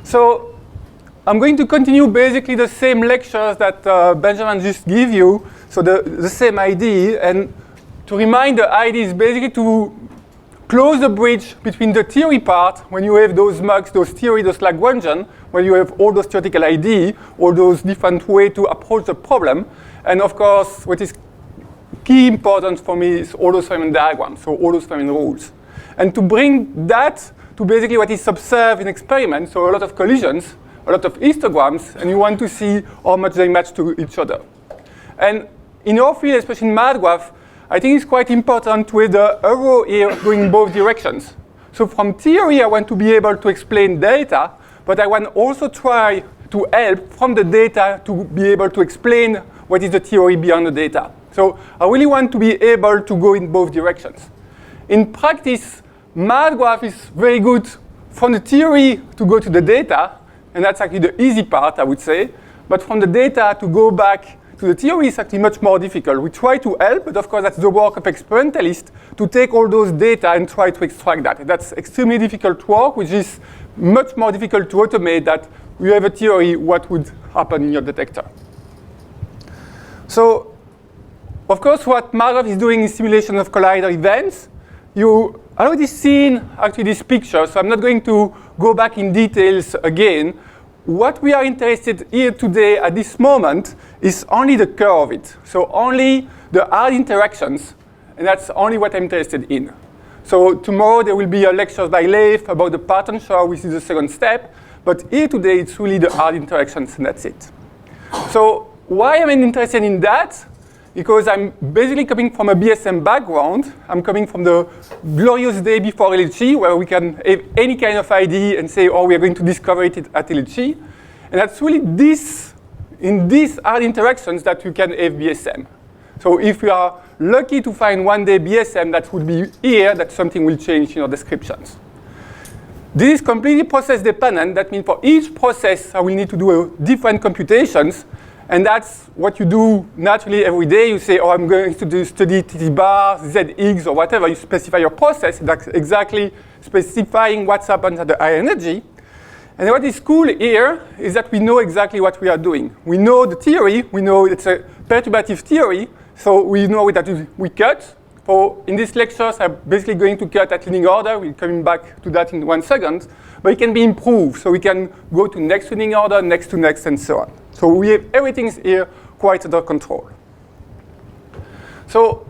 So I'm going to continue basically the same lectures that Benjamin just gave you, so the same idea. And to remind, the idea is basically to close the bridge between the theory part, when you have those mugs, those theory, those Lagrangian, where you have all those theoretical ideas, all those different ways to approach the problem. And of course, what is key important for me is all those Feynman diagrams, so all those Feynman rules. And to bring that to basically what is observed in experiments, so a lot of collisions, a lot of histograms, and you want to see how much they match to each other. And in our field, especially in math graph, I think it's quite important with the arrow here going both directions. So from theory, I want to be able to explain data, but I want also try to help from the data to be able to explain what is the theory beyond the data. So I really want to be able to go in both directions. In practice, math graph is very good from the theory to go to the data, and that's actually the easy part, I would say. But from the data to go back to the theory is actually much more difficult. We try to help, but of course that's the work of experimentalists to take all those data and try to extract that. That's extremely difficult work, which is much more difficult to automate that you have a theory, what would happen in your detector. So, of course, what MATLAB is doing is simulation of collider events. You already seen actually this picture, so I'm not going to go back in details again. What we are interested here today at this moment is only the curve of it. So only the hard interactions, and that's only what I'm interested in. So tomorrow there will be a lecture by Leif about the potential, which is the second step. But here today it's really the hard interactions, and that's it. So why am I interested in that? Because I'm basically coming from a BSM background. I'm coming from the glorious day before LHC, where we can have any kind of idea and say, oh, we are going to discover it at LHC. And that's really in these hard interactions that you can have BSM. So if you are lucky to find one day BSM that would be here, that something will change in your descriptions. This is completely process dependent. That means for each process, I will need to do different computations. And that's what you do naturally every day. You say, oh, I'm going to study TT bar, ZX, or whatever. You specify your process. That's exactly specifying what's happened at the high energy. And what is cool here is that we know exactly what we are doing. We know the theory. We know it's a perturbative theory. So we know that we cut. So in these lectures, I'm basically going to cut at linear order. We're coming back to that in 1 second. But it can be improved. So we can go to next linear order, next to next, and so on. So we have everything here quite under control. So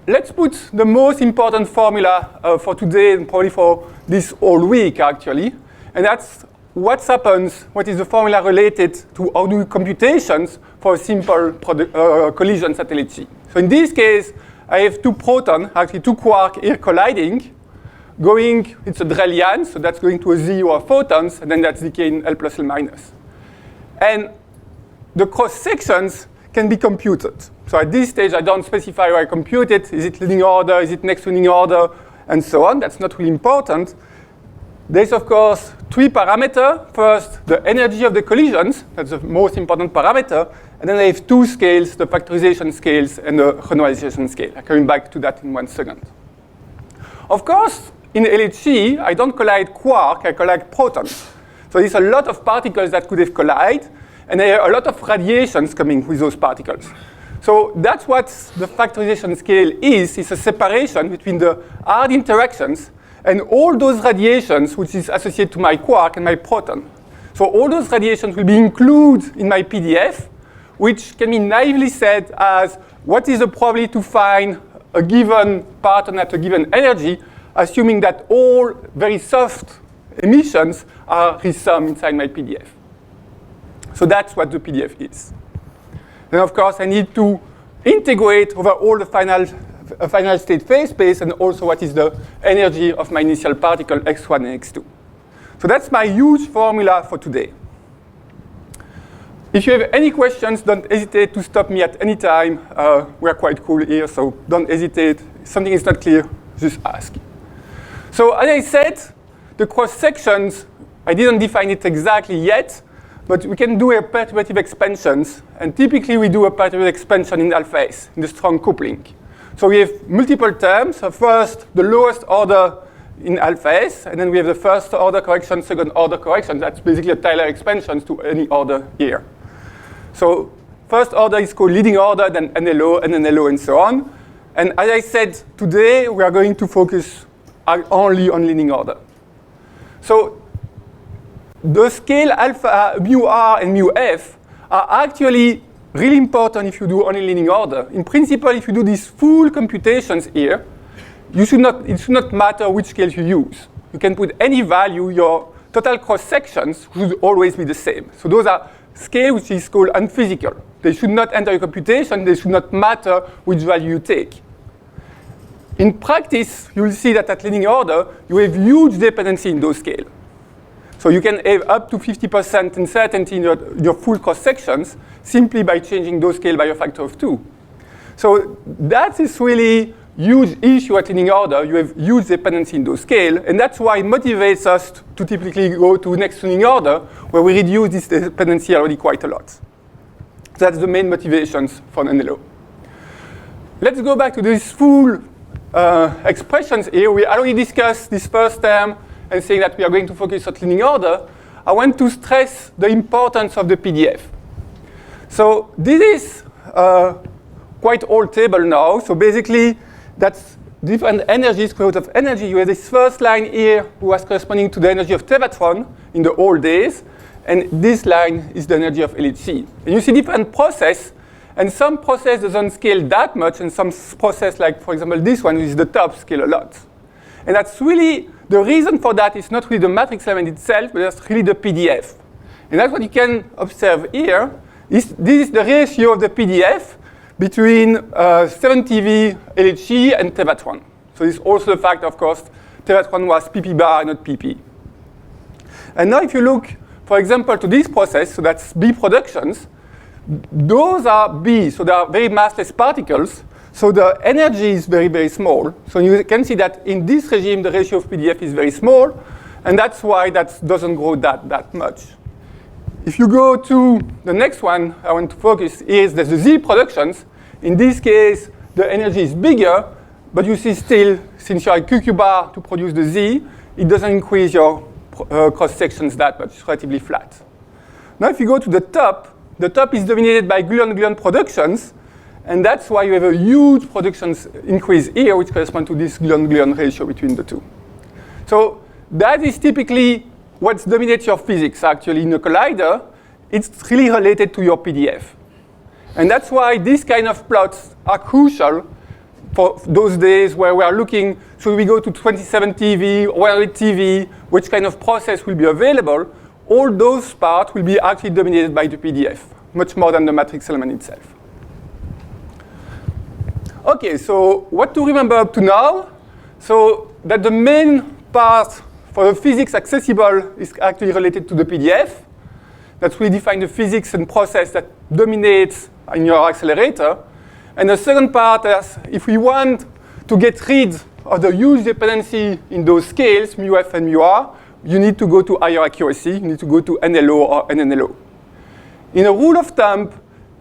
let's put the most important formula for today and probably for this whole week, actually. And that's what happens, what is the formula related to how do computations for simple collisions at LHC. So in this case, I have two protons, actually two quarks here colliding, going, it's a Drellian, so that's going to a zero of photons, and then that's decaying L plus L minus. And the cross sections can be computed. So at this stage, I don't specify where I compute it. Is it linear order? Is it next to linear order? And so on. That's not really important. There's, of course, 3 parameters. First, the energy of the collisions. That's the most important parameter. And then I have 2 scales, the factorization scales and the renormalization scale. I'm coming back to that in 1 second. Of course, in LHC, I don't collide quark, I collide protons. So there's a lot of particles that could have collided. And there are a lot of radiations coming with those particles. So that's what the factorization scale is. It's a separation between the hard interactions and all those radiations which is associated to my quark and my proton. So all those radiations will be included in my PDF, which can be naively said as what is the probability to find a given parton at a given energy, assuming that all very soft emissions are resummed inside my PDF. So that's what the PDF is. Then, of course, I need to integrate over all the final state phase space and also what is the energy of my initial particle x1 and x2. So that's my huge formula for today. If you have any questions, don't hesitate to stop me at any time. We're quite cool here, so don't hesitate. If something is not clear, just ask. So as I said, the cross sections, I didn't define it exactly yet. But we can do a perturbative expansions, and typically we do a perturbative expansion in alpha S, in the strong coupling. So we have multiple terms. So first, the lowest order in alpha S, and then we have the first order correction, second order correction. That's basically a Taylor expansion to any order here. So first order is called leading order, then NLO, and NLO, and so on. And as I said, today we are going to focus only on leading order. So the scale alpha, mu r, and mu f are actually really important if you do only leading order. In principle, if you do these full computations here, it should not matter which scale you use. You can put any value, your total cross-sections should always be the same. So those are scales which is called unphysical. They should not enter your computation, they should not matter which value you take. In practice, you will see that at leading order, you have huge dependency in those scales. So you can have up to 50% uncertainty in your full cross-sections simply by changing those scale by a factor of 2. So that is really huge issue at leading order. You have huge dependency in those scale, and that's why it motivates us to typically go to next leading order, where we reduce this dependency already quite a lot. That's the main motivations for NLO. Let's go back to these full expressions here. We already discussed this first term and saying that we are going to focus on leading order. I want to stress the importance of the PDF. So this is quite old table now. So basically, that's different energies, square root of energy. You have this first line here, who was corresponding to the energy of Tevatron in the old days. And this line is the energy of LHC. And you see different process. And some process doesn't scale that much, and some process, like, for example, this one, which is the top, scale a lot. And that's really, the reason for that is not really the matrix element itself, but that's really the PDF. And that's what you can observe here. This is the ratio of the PDF between 7TV LHC and Tevatron. So this is also the fact, of course, Tevatron was PP bar, not PP. And now if you look, for example, to this process, so that's B productions, those are B, so they are very massless particles. So the energy is very, very small. So you can see that in this regime, the ratio of PDF is very small. And that's why that doesn't grow that much. If you go to the next one, I want to focus is the Z productions. In this case, the energy is bigger. But you see still, since you are QQ bar to produce the Z, it doesn't increase your cross-sections that much. It's relatively flat. Now if you go to the top is dominated by gluon-gluon productions. And that's why you have a huge productions increase here, which corresponds to this gluon-gluon ratio between the two. So that is typically what dominates your physics, actually, in a collider. It's really related to your PDF. And that's why these kind of plots are crucial for those days where we are looking, should we go to 27 TV, 100 TV, which kind of process will be available. All those parts will be actually dominated by the PDF, much more than the matrix element itself. Okay, so what to remember up to now? So that the main part for the physics accessible is actually related to the PDF. That's we define the physics and process that dominates in your accelerator. And the second part is if we want to get rid of the huge dependency in those scales, mu f and mu r, you need to go to higher accuracy. You need to go to NLO or NNLO. In a rule of thumb,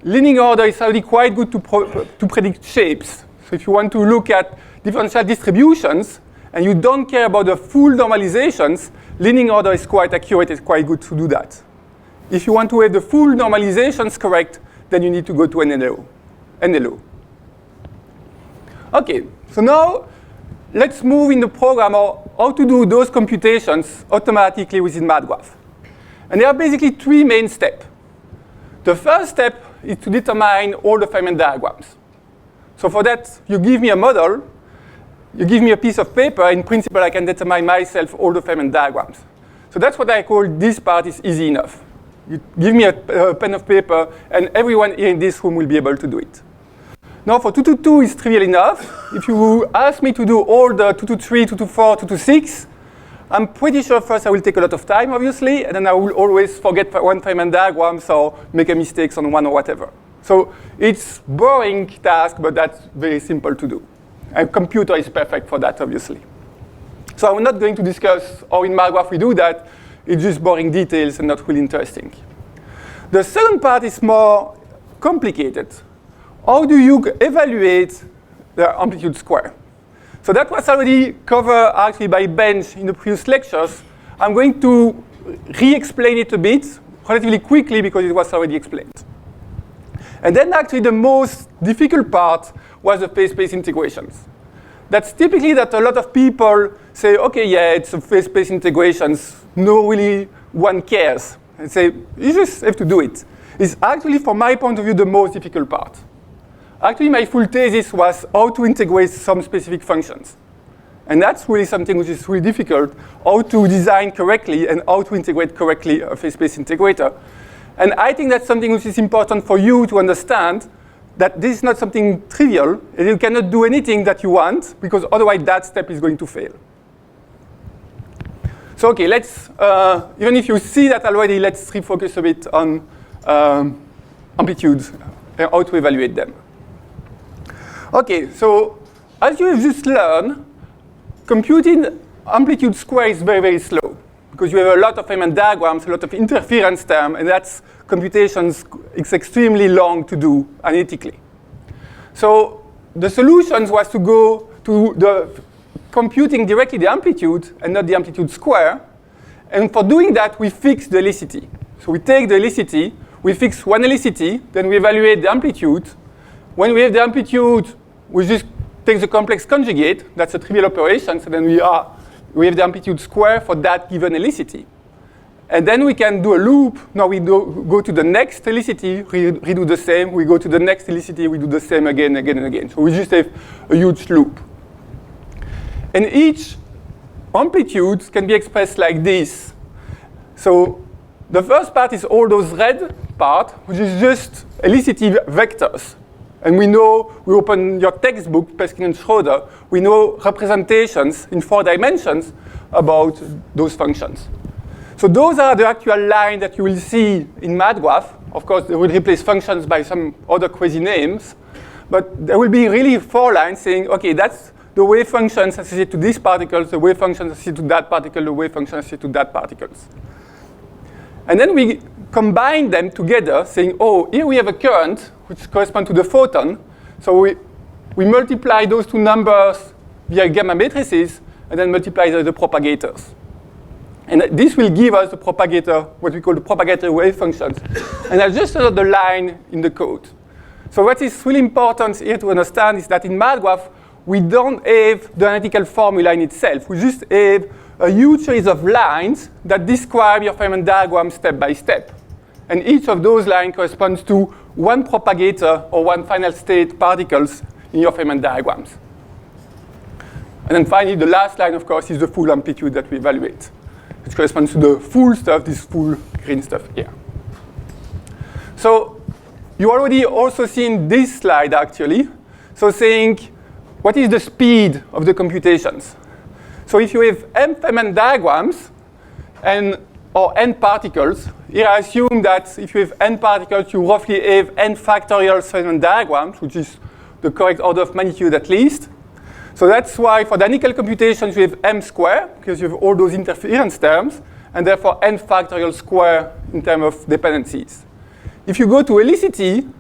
leading order is already quite good to predict shapes. So if you want to look at differential distributions and you don't care about the full normalizations, leading order is quite accurate. It's quite good to do that. If you want to have the full normalizations correct, then you need to go to NLO. Okay, so now let's move in the program how to do those computations automatically within MathGraph. And there are basically three main steps. The first step is to determine all the Feynman diagrams. So for that, you give me a model, you give me a piece of paper. In principle, I can determine myself all the Feynman diagrams. So that's what I call this part is easy enough. You give me a pen of paper, and everyone here in this room will be able to do it. Now for 222 is trivial enough. If you ask me to do all the 223, 224, 226, I'm pretty sure first I will take a lot of time, obviously, and then I will always forget one Feynman diagram or make a mistake on one or whatever. So it's boring task, but that's very simple to do. A computer is perfect for that, obviously. So I'm not going to discuss how in MathGraph we do that. It's just boring details and not really interesting. The second part is more complicated. How do you evaluate the amplitude square? So that was already covered actually by Benj in the previous lectures. I'm going to re-explain it a bit, relatively quickly, because it was already explained. And then actually the most difficult part was the phase-space integrations. That's typically that a lot of people say, okay, yeah, it's a phase-space integrations, no really one cares. And say, you just have to do it. It's actually, from my point of view, the most difficult part. Actually, my full thesis was how to integrate some specific functions. And that's really something which is really difficult, how to design correctly and how to integrate correctly a phase-space integrator. And I think that's something which is important for you to understand, that this is not something trivial, and you cannot do anything that you want, because otherwise that step is going to fail. So okay, let's, even if you see that already, let's refocus a bit on amplitudes and how to evaluate them. Okay, so as you have just learned, computing amplitude square is very, very slow, because you have a lot of Feynman diagrams, a lot of interference terms, and that's computations, it's extremely long to do analytically. So the solutions was to go to the computing directly the amplitude and not the amplitude square. And for doing that, we fix the helicity. So we take the helicity, we fix one helicity, then we evaluate the amplitude. When we have the amplitude, we just take the complex conjugate. That's a trivial operation. So then we have the amplitude square for that given helicity. And then we can do a loop. Now we go to the next helicity, redo the same. We go to the next helicity, we do the same again, again, and again. So we just have a huge loop. And each amplitude can be expressed like this. So the first part is all those red part, which is just helicity vectors. And we know, we open your textbook, Peskin and Schroeder, we know representations in 4 dimensions about those functions. So those are the actual lines that you will see in MatGraph. Of course, they will replace functions by some other crazy names. But there will be really 4 lines saying, okay, that's the wave functions associated to these particles, the wave functions associated to that particle, the wave functions associated to that particles. And then we combine them together, saying, oh, here we have a current, which corresponds to the photon. So we multiply those 2 numbers via gamma matrices, and then multiply the propagators. And this will give us the propagator, what we call the propagator wave functions. And that's just another line in the code. So what is really important here to understand is that in MatGraph, we don't have the analytical formula in itself. We just have a huge series of lines that describe your Feynman diagram step by step. And each of those lines corresponds to one propagator or one final state particles in your Feynman diagrams. And then finally, the last line, of course, is the full amplitude that we evaluate, which corresponds to the full stuff, this full green stuff here. So you already also seen this slide, actually. So saying, what is the speed of the computations? So if you have m Feynman diagrams or n particles, here I assume that if you have n particles, you roughly have n factorial Feynman diagrams, which is the correct order of magnitude at least. So that's why for the analytical computations, you have m square, because you have all those interference terms, and therefore n factorial square in terms of dependencies. If you go to helicity,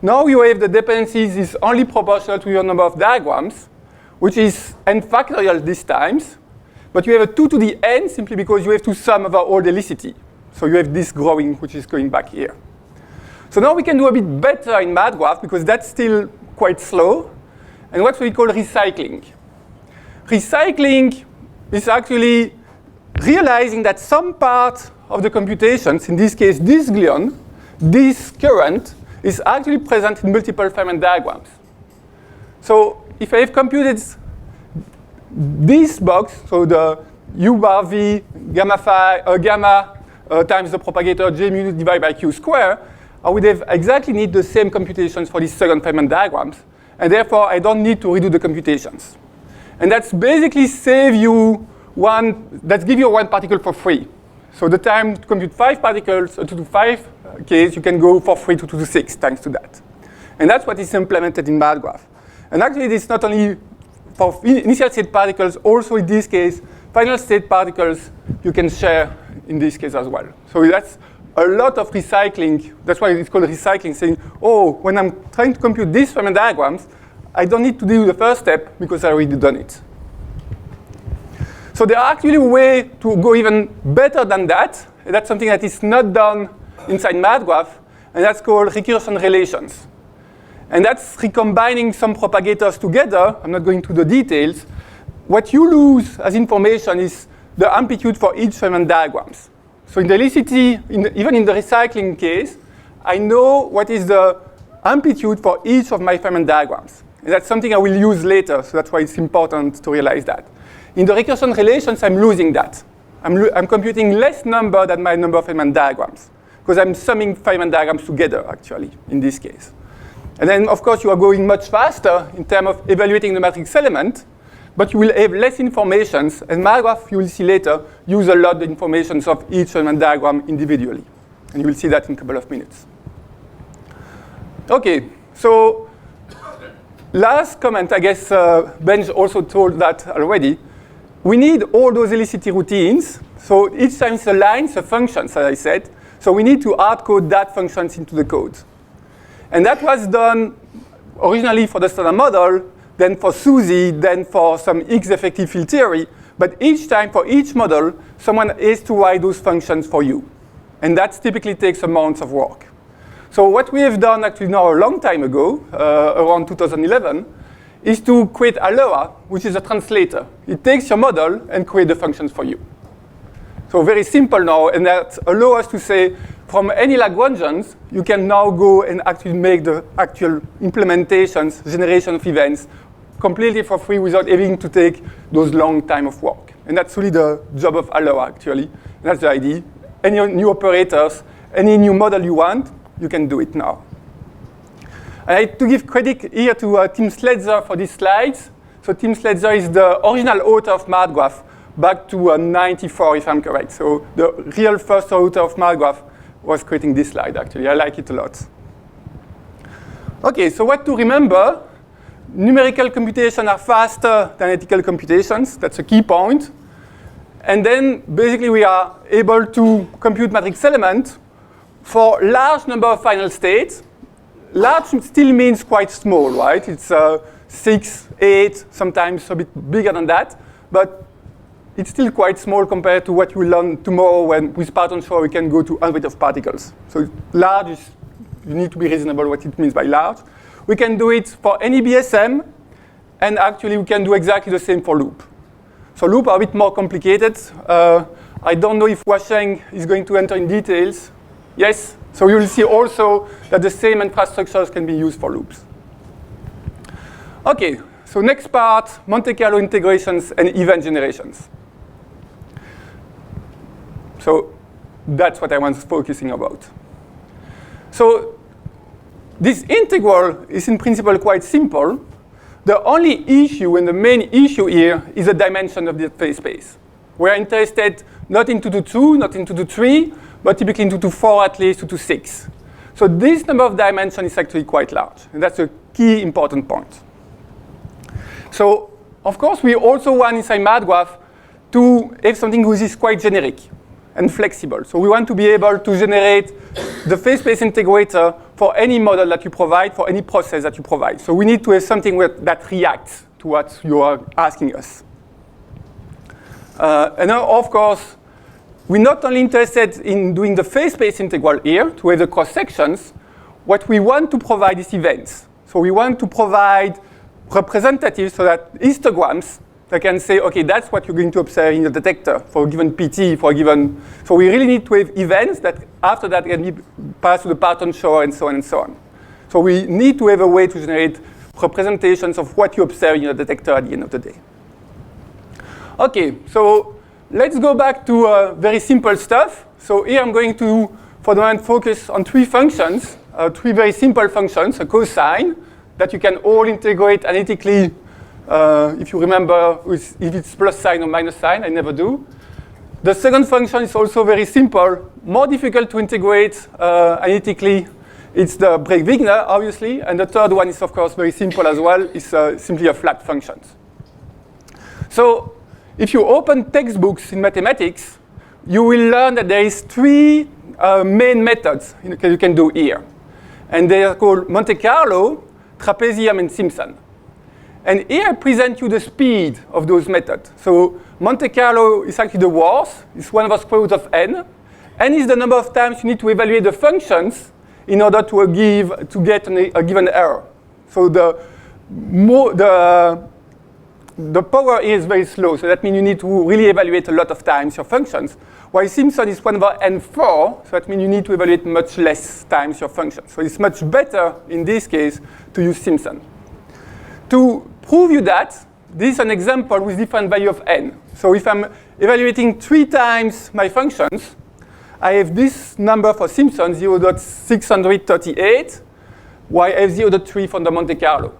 now you have the dependencies is only proportional to your number of diagrams, which is n factorial these times. But you have a 2 to the n simply because you have to sum over all the helicity. So you have this growing, which is going back here. So now we can do a bit better in MatGraph, because that's still quite slow. And what we call recycling. Recycling is actually realizing that some part of the computations, in this case this gluon, this current, is actually present in multiple Feynman diagrams. So if I have computed this box, so the u bar v gamma times the propagator j mu divided by q square, I would have exactly need the same computations for these second Feynman diagrams. And therefore, I don't need to redo the computations. And that's basically give you one particle for free. So the time to compute 5 particles, 2 to 5 case, you can go for free to 2 to 6 thanks to that. And that's what is implemented in MatGraph. And actually, it's not only for initial state particles, also in this case, final state particles, you can share in this case as well. So that's a lot of recycling. That's why it's called recycling, saying, oh, when I'm trying to compute these Feynman diagrams, I don't need to do the first step because I already done it. So there are actually a way to go even better than that. And that's something that is not done inside MathGraph, and that's called recursion relations. And that's recombining some propagators together. I'm not going to the details. What you lose as information is the amplitude for each Feynman diagrams. So in the Helicity, even in the recycling case, I know what is the amplitude for each of my Feynman diagrams. And that's something I will use later, so that's why it's important to realize that. In the recursion relations, I'm losing that. I'm computing less number than my number of Feynman diagrams, because I'm summing Feynman diagrams together, actually, in this case. And then, of course, you are going much faster in terms of evaluating the matrix element, but you will have less information, and MathGraph, you will see later, use a lot of information of each Feynman diagram individually. And you will see that in a couple of minutes. OK, so last comment, I guess Ben also told that already. We need all those Helicity routines. So each time it's a line, it's a function, as I said. So we need to hard-code that functions into the code. And that was done originally for the standard model, then for SUSY, then for some X-effective field theory. But each time, for each model, someone has to write those functions for you. And that typically takes a month of work. So what we have done actually now a long time ago, around 2011, is to create Aloha, which is a translator. It takes your model and creates the functions for you. So very simple now, and that allows us to say, from any Lagrangians, you can now go and actually make the actual implementations, generation of events, completely for free without having to take those long time of work. And that's really the job of Aloha, actually. And that's the idea. Any new operators, any new model you want, you can do it now. I like to give credit here to Tim Sledzer for these slides. So Tim Sledzer is the original author of MathGraph back to 94, if I'm correct. So the real first author of MathGraph was creating this slide, actually. I like it a lot. OK, so what to remember? Numerical computations are faster than analytical computations. That's a key point. And then, basically, we are able to compute matrix element for large number of final states. Large still means quite small, right? It's 6, 8, sometimes a bit bigger than that. But it's still quite small compared to what we'll learn tomorrow when with Parton Shore we can go to hundreds of particles. So large is, you need to be reasonable what it means by large. We can do it for any BSM, and actually we can do exactly the same for loop. So loop are a bit more complicated. I don't know if Washeng is going to enter in details. Yes? So you will see also that the same infrastructures can be used for loops. OK, so next part, Monte-Carlo integrations and event generations. So that's what I was focusing about. So this integral is in principle quite simple. The only issue and the main issue here is the dimension of the phase space. We're interested not in 2 to 2, not in 2 to 3, but typically in 2 to 4 at least, 2 to 6. So this number of dimensions is actually quite large. And that's a key important point. So of course, we also want inside MathGraph to have something which is quite generic and flexible. So we want to be able to generate the phase space integrator for any model that you provide, for any process that you provide. So we need to have something that reacts to what you are asking us. And now, of course, we're not only interested in doing the phase space integral here, to have the cross sections. What we want to provide is events. So we want to provide representatives, so that histograms that can say, OK, that's what you're going to observe in the detector for a given PT, for a given. So we really need to have events that after that can be passed to the Parton Shore and so on and so on. So we need to have a way to generate representations of what you observe in the detector at the end of the day. OK, so let's go back to very simple stuff. So here I'm going to, for the moment, focus on 3 functions, 3 very simple functions, a cosine that you can all integrate analytically. If you remember, if it's plus sign or minus sign, I never do. The second function is also very simple, more difficult to integrate analytically. It's the Bragg-Wigner, obviously. And the third one is, of course, very simple as well. It's simply a flat function. So if you open textbooks in mathematics, you will learn that there is 3 main methods you can do here. And they are called Monte-Carlo, Trapezium, and Simpson. And here I present you the speed of those methods. So Monte-Carlo is actually the worst. It's 1 over square root of n. N is the number of times you need to evaluate the functions in order to get a given error. So the power is very slow, so that means you need to really evaluate a lot of times your functions. While Simpson is 1 over n4, so that means you need to evaluate much less times your functions. So it's much better, in this case, to use Simpson. To prove you that, this is an example with different value of n. So if I'm evaluating 3 times my functions, I have this number for Simpson, 0.638, while I have 0.3 from the Monte-Carlo.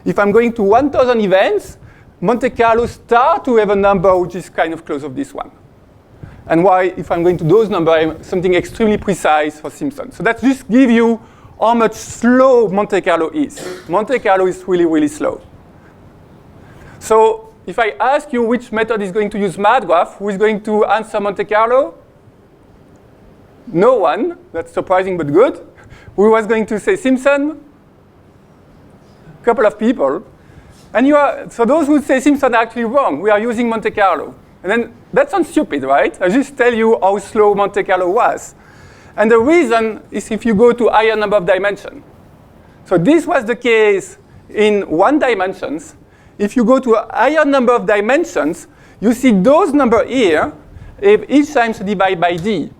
If I'm going to 1,000 events, Monte-Carlo start to have a number which is kind of close of this one. And why, if I'm going to those numbers, I have something extremely precise for Simpson. So that just gives you how much slow Monte-Carlo is. Monte-Carlo is really, really slow. So if I ask you which method is going to use MathGraph, who is going to answer Monte-Carlo? No one. That's surprising but good. Who was going to say Simpson? A couple of people. And so those who say Simpson are actually wrong. We are using Monte-Carlo. And then that sounds stupid, right? I just tell you how slow Monte-Carlo was. And the reason is if you go to higher number of dimensions. So this was the case in 1 dimension. If you go to a higher number of dimensions, you see those numbers here, if each times divided by d.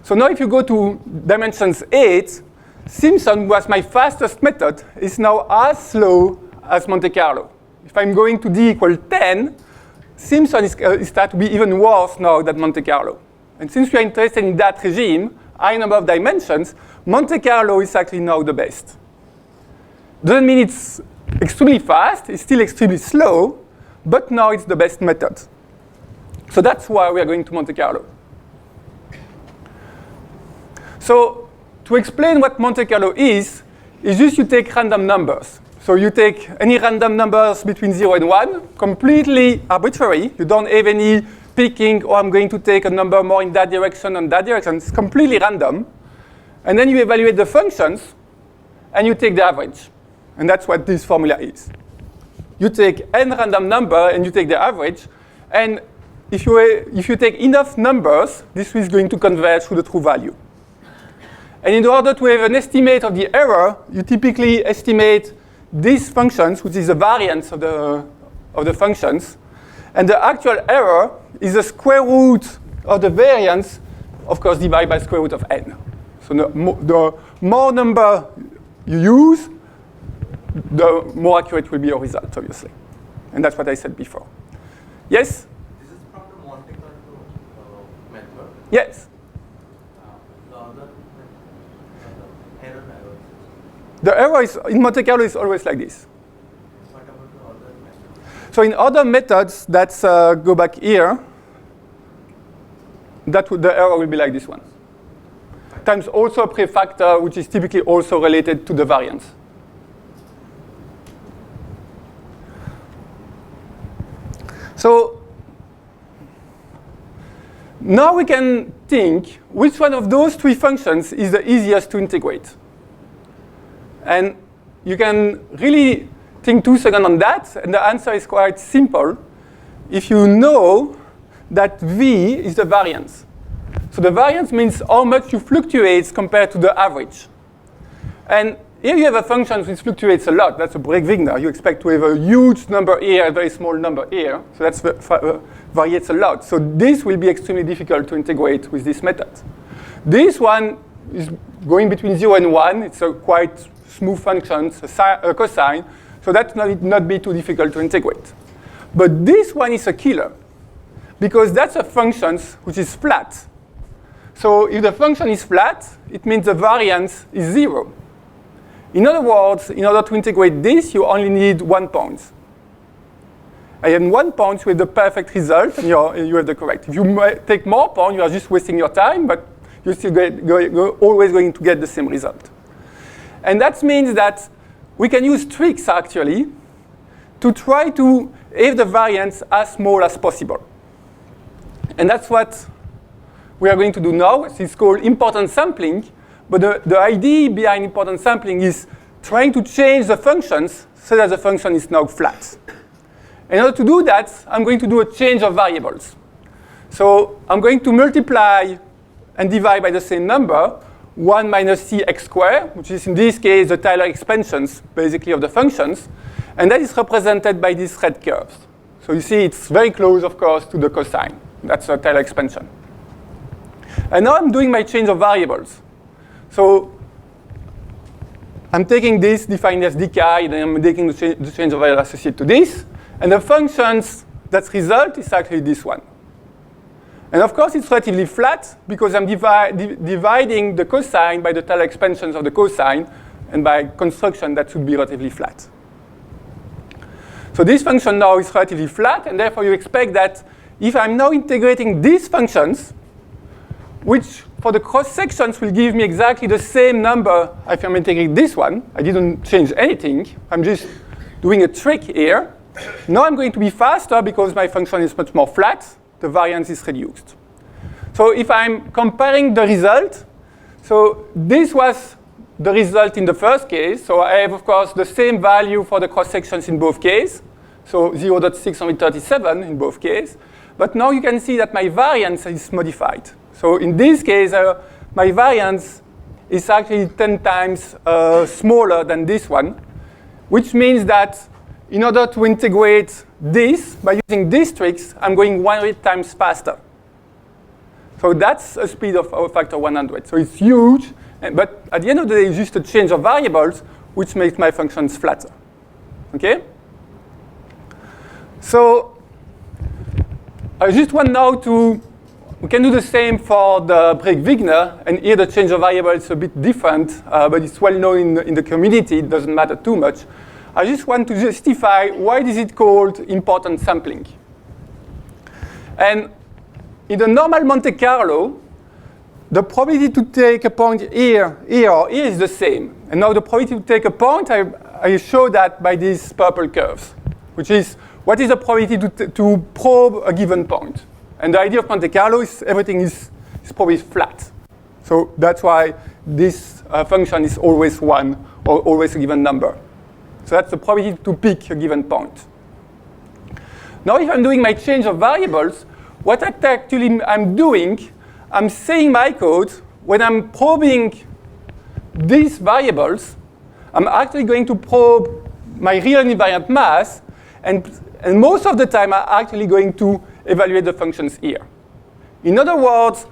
So now if you go to dimensions 8, Simpson was my fastest method, is now as slow as Monte-Carlo. If I'm going to d equal 10, Simpson is start to be even worse now than Monte-Carlo. And since we are interested in that regime, high number of dimensions, Monte-Carlo is actually now the best. Doesn't mean it's extremely fast, it's still extremely slow, but now it's the best method. So that's why we are going to Monte-Carlo. So to explain what Monte-Carlo is just you take random numbers. So you take any random numbers between 0 and 1, completely arbitrary. You don't have any picking, or I'm going to take a number more in that direction and that direction. It's completely random. And then you evaluate the functions, and you take the average. And that's what this formula is. You take n random number, and you take the average. And if you take enough numbers, this is going to converge to the true value. And in order to have an estimate of the error, you typically estimate these functions, which is the variance of the functions. And the actual error is the square root of the variance, of course, divided by square root of n. So the more number you use, the more accurate will be your result, obviously. And that's what I said before. Yes? This is from the Monte-Carlo method? Yes. The error is, in Monte-Carlo is always like this. What about the other methods? So in other methods, that's go back here, the error will be like this one. Times also a prefactor, which is typically also related to the variance. So now we can think which one of those 3 functions is the easiest to integrate. And you can really think 2 seconds on that, and the answer is quite simple. If you know that V is the variance. So the variance means how much you fluctuate compared to the average. And here you have a function which fluctuates a lot. That's a Break-Wigner. You expect to have a huge number here, a very small number here. So that varies a lot. So this will be extremely difficult to integrate with this method. This one is going between 0 and 1. It's a quite smooth function, a cosine. So that will not be too difficult to integrate. But this one is a killer, because that's a function which is flat. So if the function is flat, it means the variance is 0. In other words, in order to integrate this, you only need 1 point. And in 1 point, you have the perfect result, and you have the correct. If you take more points, you are just wasting your time, but you're still always going to get the same result. And that means that we can use tricks, actually, to try to have the variance as small as possible. And that's what we are going to do now. It's called important sampling. But the idea behind important sampling is trying to change the functions so that the function is now flat. In order to do that, I'm going to do a change of variables. So I'm going to multiply and divide by the same number, 1 minus cx squared, which is in this case the Taylor expansions, basically, of the functions. And that is represented by these red curves. So you see it's very close, of course, to the cosine. That's a Taylor expansion. And now I'm doing my change of variables. So I'm taking this, defined as dk, and then I'm taking the change of variable associated to this. And the functions that result is actually this one. And of course, it's relatively flat because I'm dividing the cosine by the Taylor expansions of the cosine, and by construction, that should be relatively flat. So this function now is relatively flat, and therefore you expect that if I'm now integrating these functions, which for the cross sections will give me exactly the same number if I'm integrating this one. I didn't change anything. I'm just doing a trick here. Now I'm going to be faster because my function is much more flat. The variance is reduced. So if I'm comparing the result, so this was the result in the first case. So I have, of course, the same value for the cross sections in both cases. So 0.637 in both cases. But now you can see that my variance is modified. So in this case, my variance is actually 10 times smaller than this one, which means that in order to integrate this, by using these tricks, I'm going 100 times faster. So that's a speed of a factor 100. So it's huge, but at the end of the day, it's just a change of variables, which makes my functions flatter. Okay? So I just want now to, we can do the same for the Break-Wigner, and here the change of variable is a bit different, but it's well known in the community, it doesn't matter too much. I just want to justify why is it called important sampling. And in the normal Monte Carlo, the probability to take a point here or here is the same. And now the probability to take a point, I show that by these purple curves, which is what is the probability to probe a given point. And the idea of Monte Carlo is everything is probably flat. So that's why this function is always 1 or always a given number. So that's the probability to pick a given point. Now if I'm doing my change of variables, what actually I'm doing, I'm saying my code, when I'm probing these variables, I'm actually going to probe my real invariant mass, and most of the time I'm actually going to evaluate the functions here. In other words,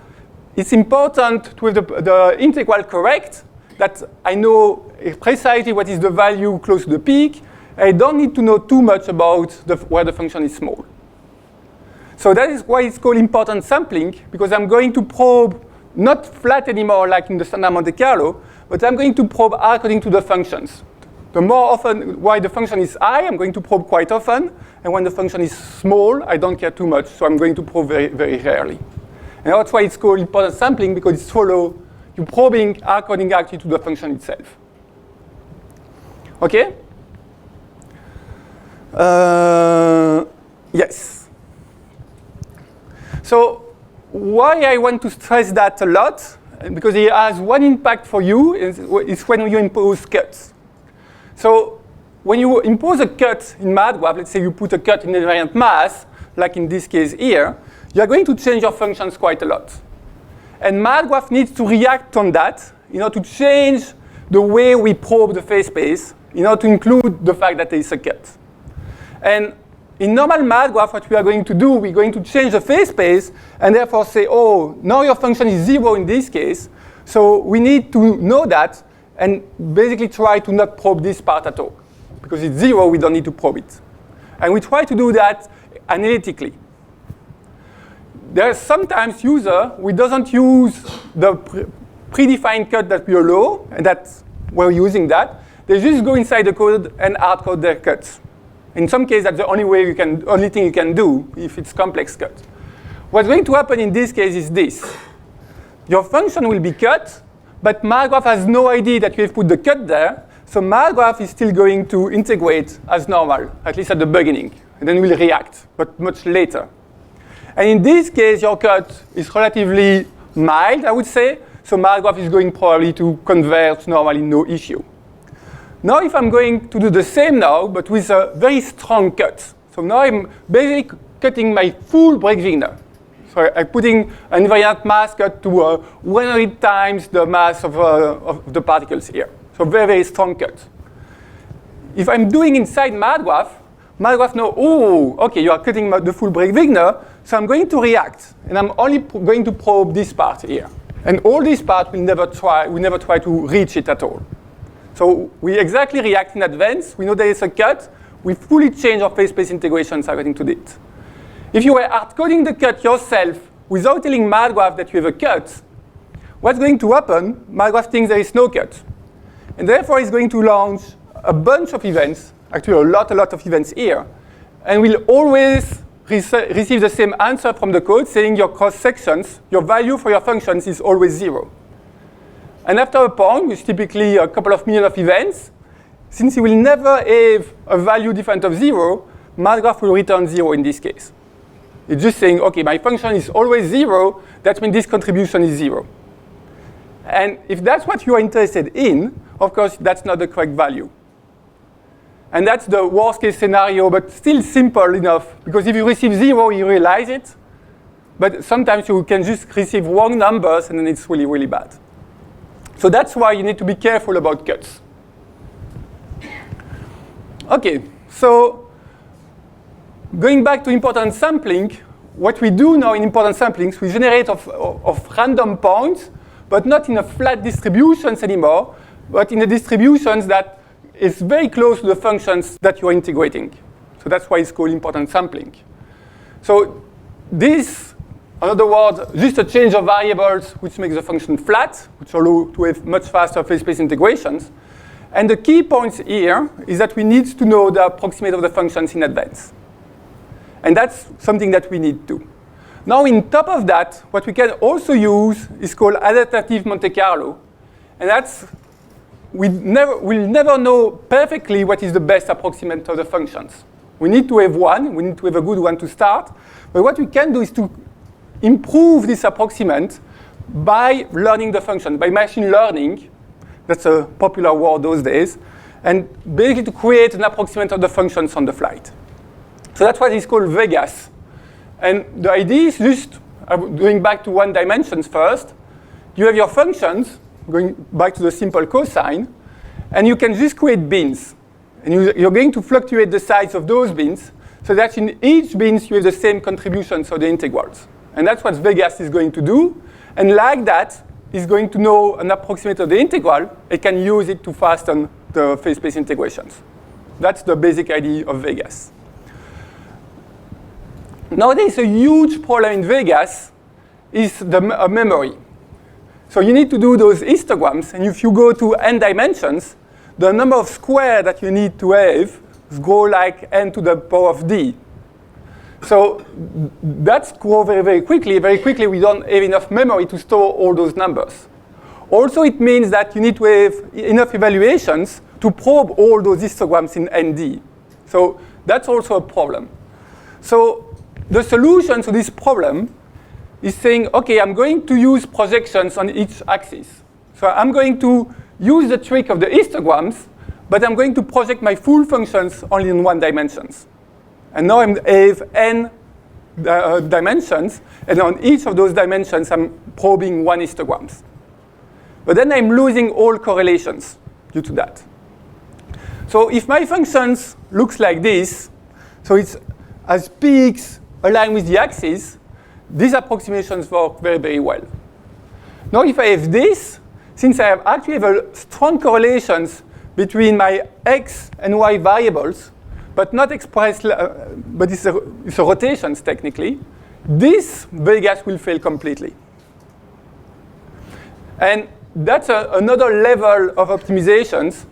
it's important to have the integral correct, that I know precisely what is the value close to the peak. I don't need to know too much about where the function is small. So that is why it's called important sampling, because I'm going to probe not flat anymore like in the standard Monte Carlo, but I'm going to probe according to the functions. The more often, why the function is high, I'm going to probe quite often, and when the function is small, I don't care too much, so I'm going to probe very, very rarely. And that's why it's called important sampling, because it's you're probing according actually to the function itself. Okay? Yes. So why I want to stress that a lot, because it has one impact for you, is when you impose cuts. So when you impose a cut in MATLAB, let's say you put a cut in invariant mass, like in this case here, you're going to change your functions quite a lot. And MATLAB needs to react on that in order to change the way we probe the phase space, in order to include the fact that there is a cut. And in normal MATLAB, what we are going to do, we're going to change the phase space, and therefore say, oh, now your function is 0 in this case, so we need to know that, and basically try to not probe this part at all. Because it's 0, we don't need to probe it. And we try to do that analytically. There are sometimes users who doesn't use the predefined cut that we allow, and that's where we're using that. They just go inside the code and hard-code their cuts. In some cases, that's the only thing you can do if it's complex cut. What's going to happen in this case is this. Your function will be cut, but MATLAB has no idea that you have put the cut there, so MATLAB is still going to integrate as normal, at least at the beginning, and then will react, but much later. And in this case, your cut is relatively mild, I would say, so MATLAB is going probably to converge normally, no issue. Now if I'm going to do the same now, but with a very strong cut, So now I'm basically cutting my full Bragg-Wigner. So I'm putting an invariant mass cut to 100 times the mass of the particles here. So very, very strong cut. If I'm doing inside MADGRAPH knows, oh, okay, you are cutting the full Bragg-Wigner, so I'm going to react. And I'm only going to probe this part here. And all this part, we never try to reach it at all. So we exactly react in advance. We know there is a cut. We fully change our phase space integrations according to it. If you were hard-coding the cut yourself without telling MADGRAPH that you have a cut, what's going to happen? MADGRAPH thinks there is no cut. And therefore, it's going to launch a bunch of events, actually a lot of events here, and will always receive the same answer from the code saying your cross-sections, your value for your functions is always 0. And after a point, which is typically a couple of million of events, since you will never have a value different of 0, MADGRAPH will return 0 in this case. It's just saying, okay, my function is always 0, that means this contribution is 0. And if that's what you are interested in, of course, that's not the correct value. And that's the worst case scenario, but still simple enough, because if you receive 0, you realize it. But sometimes you can just receive wrong numbers, and then it's really, really bad. So that's why you need to be careful about cuts. OK, so going back to importance sampling, what we do now in importance samplings, we generate of random points, but not in a flat distributions anymore, but in the distributions that is very close to the functions that you're integrating. So that's why it's called importance sampling. So this, in other words, just a change of variables which makes the function flat, which allow to have much faster phase space integrations. And the key points here is that we need to know the approximate of the functions in advance. And that's something that we need to. Now, on top of that, what we can also use is called adaptive Monte-Carlo. And that's, we'll never know perfectly what is the best approximate of the functions. We need to have one. We need to have a good one to start. But what we can do is to improve this approximate by learning the function, by machine learning. That's a popular word those days. And basically to create an approximate of the functions on the flight. So that's what is called Vegas. And the idea is just going back to one dimensions first. You have your functions, going back to the simple cosine, and you can just create bins. And you're going to fluctuate the size of those bins so that in each bins you have the same contributions of the integrals. And that's what Vegas is going to do. And like that, it's going to know an approximate of the integral. It can use it to fasten the phase space integrations. That's the basic idea of Vegas. Now there's a huge problem in Vegas is the memory. So you need to do those histograms, and if you go to n dimensions, the number of squares that you need to have go like n to the power of d. So that's grow very, very quickly. Very quickly, we don't have enough memory to store all those numbers. Also, it means that you need to have enough evaluations to probe all those histograms in nd. So that's also a problem. So the solution to this problem is saying, OK, I'm going to use projections on each axis. So I'm going to use the trick of the histograms, but I'm going to project my full functions only in one dimensions. And now I have n dimensions, and on each of those dimensions, I'm probing one histograms. But then I'm losing all correlations due to that. So if my functions looks like this, so it's as peaks align with the axis, these approximations work very, very well. Now if I have this, since I actually have a strong correlations between my x and y variables, but not expressed, but it's a rotations technically, this Vegas will fail completely. And that's another level of optimizations,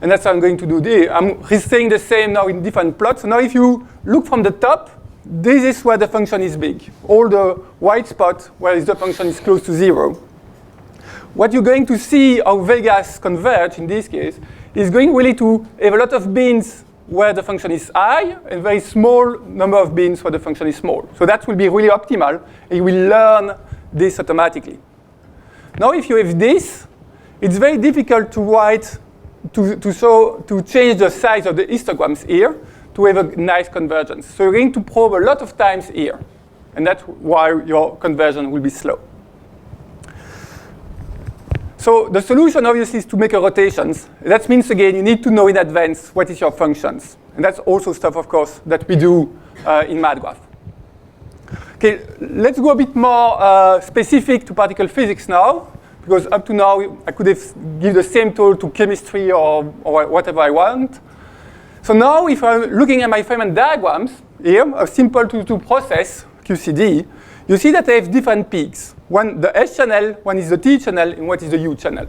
and that's what I'm going to do there. I'm saying the same now in different plots. So now if you look from the top, this is where the function is big. All the white spot where the function is close to 0. What you're going to see how Vegas converge in this case is going really to have a lot of bins where the function is high and very small number of bins where the function is small. So that will be really optimal, and you will learn this automatically. Now if you have this, it's very difficult to write, to change the size of the histograms here, to have a nice convergence. So you're going to probe a lot of times here. And that's why your conversion will be slow. So the solution, obviously, is to make a rotations. That means, again, you need to know in advance what is your functions. And that's also stuff, of course, that we do in MATGraph. Okay, let's go a bit more specific to particle physics now, because up to now, I could have given the same talk to chemistry or whatever I want. So now, if I'm looking at my Feynman diagrams here, a simple 2-2 process, QCD, you see that I have different peaks. One, the S channel, one is the T channel, and what is the U channel.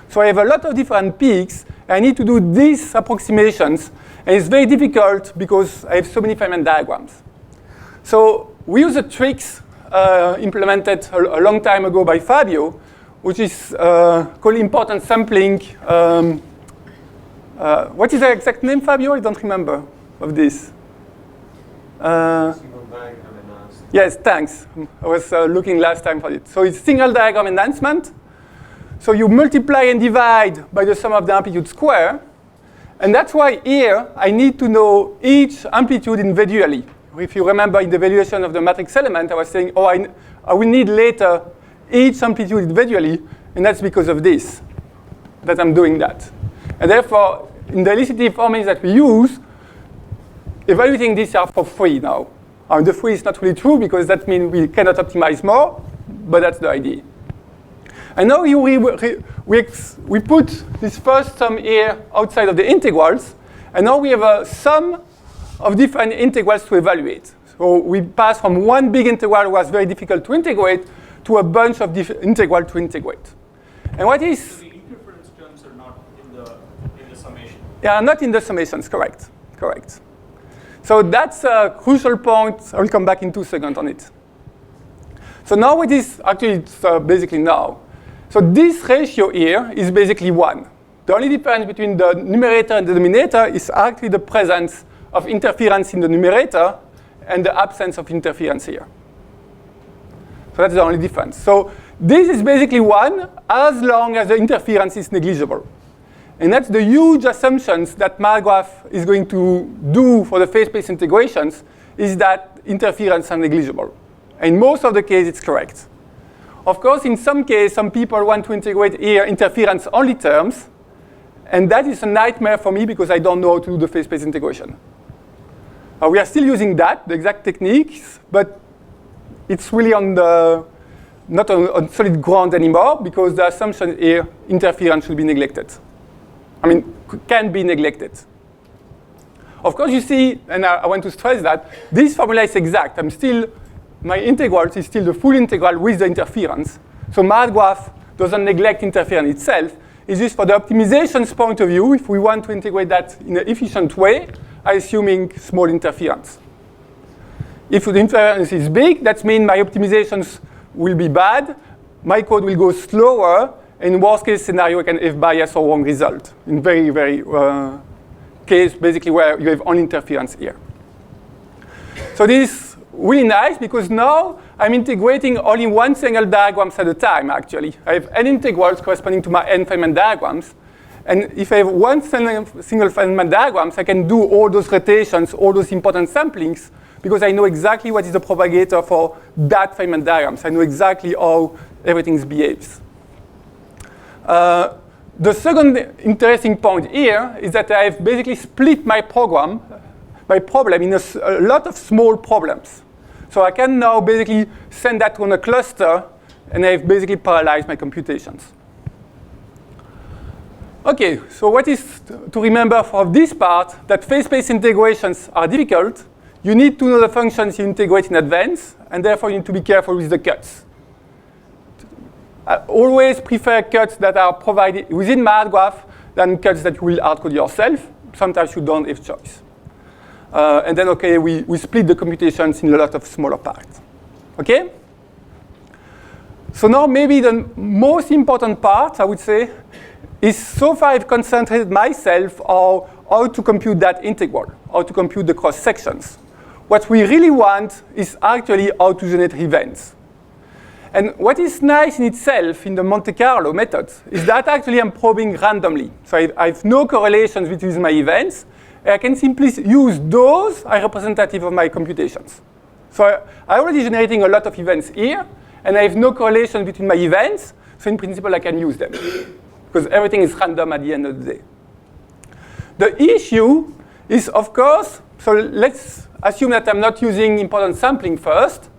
So I have a lot of different peaks. I need to do these approximations, and it's very difficult because I have so many Feynman diagrams. So we use the tricks implemented a long time ago by Fabio, which is called important sampling. What is the exact name, Fabio? I don't remember of this. Yes, thanks. I was looking last time for it. So it's single diagram enhancement. So you multiply and divide by the sum of the amplitude square. And that's why here I need to know each amplitude individually. If you remember in the evaluation of the matrix element, I was saying, oh, I will need later each amplitude individually. And that's because of this, that I'm doing that. And therefore, in the Helicity formulas that we use, evaluating these are for free now. The free is not really true because that means we cannot optimize more, but that's the idea. And now we put this first sum here outside of the integrals, and now we have a sum of different integrals to evaluate. So we pass from one big integral that was very difficult to integrate to a bunch of integrals to integrate. And what is... So the interference terms are not in the summation? Yeah, not in the summations, correct. Correct. So that's a crucial point. I will come back in 2 seconds on it. So now it is, actually it's basically now. So this ratio here is basically 1. The only difference between the numerator and the denominator is actually the presence of interference in the numerator and the absence of interference here. So that's the only difference. So this is basically 1 as long as the interference is negligible. And that's the huge assumptions that MATGraph is going to do for the phase space integrations, is that interference are negligible. In most of the cases, it's correct. Of course, in some cases, some people want to integrate here interference-only terms, and that is a nightmare for me because I don't know how to do the phase space integration. We are still using that, the exact techniques, but it's really not on solid ground anymore because the assumption here, interference should be neglected. I mean, can be neglected. Of course, you see, and I want to stress that, this formula is exact. My integral is still the full integral with the interference. So MATGraph doesn't neglect interference itself. It's just for the optimization's point of view, if we want to integrate that in an efficient way, I'm assuming small interference. If the interference is big, that means my optimizations will be bad, my code will go slower, in worst case scenario, I can have bias or wrong result. In very, very case, basically, where you have only interference here. So this is really nice because now I'm integrating only one single diagram at a time, actually. I have n integrals corresponding to my n Feynman diagrams. And if I have one single Feynman diagrams, I can do all those rotations, all those important samplings, because I know exactly what is the propagator for that Feynman diagrams. I know exactly how everything behaves. The second interesting point here is that I have basically split my problem in a lot of small problems. So I can now basically send that on a cluster, and I've basically parallelized my computations. OK, so what is to remember for this part, that phase space integrations are difficult. You need to know the functions you integrate in advance, and therefore you need to be careful with the cuts. I always prefer cuts that are provided within MATGraph than cuts that you will hardcode yourself. Sometimes you don't have choice. And then, OK, we split the computations in a lot of smaller parts. OK? So now maybe the most important part, I would say, is so far I've concentrated myself on how to compute that integral, how to compute the cross sections. What we really want is actually how to generate events. And what is nice in itself in the Monte-Carlo method is that actually I'm probing randomly. So I have no correlations between my events, and I can simply use those as representative of my computations. So I'm already generating a lot of events here, and I have no correlation between my events, so in principle I can use them, because everything is random at the end of the day. The issue is, of course, so let's assume that I'm not using importance sampling first.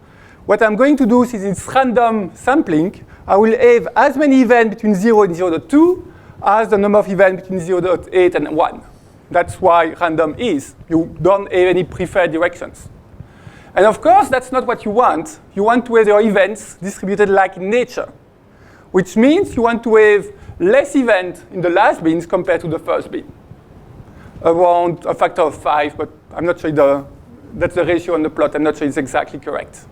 What I'm going to do is it's random sampling. I will have as many events between 0 and 0.2 as the number of events between 0.8 and 1. That's why random is. You don't have any preferred directions. And of course, that's not what you want. You want to have your events distributed like in nature, which means you want to have less events in the last bins compared to the first bin, around a factor of 5, but I'm not sure that's the ratio on the plot. I'm not sure it's exactly correct.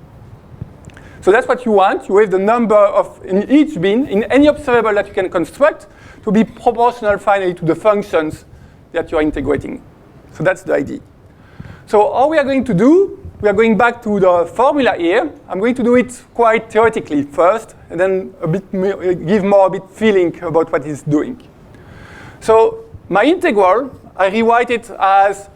So that's what you want. You have the number of, in each bin, in any observable that you can construct, to be proportional finally to the functions that you're integrating. So that's the idea. So all we are going to do, we are going back to the formula here. I'm going to do it quite theoretically first, and then give more a bit feeling about what it's doing. So my integral, I rewrite it as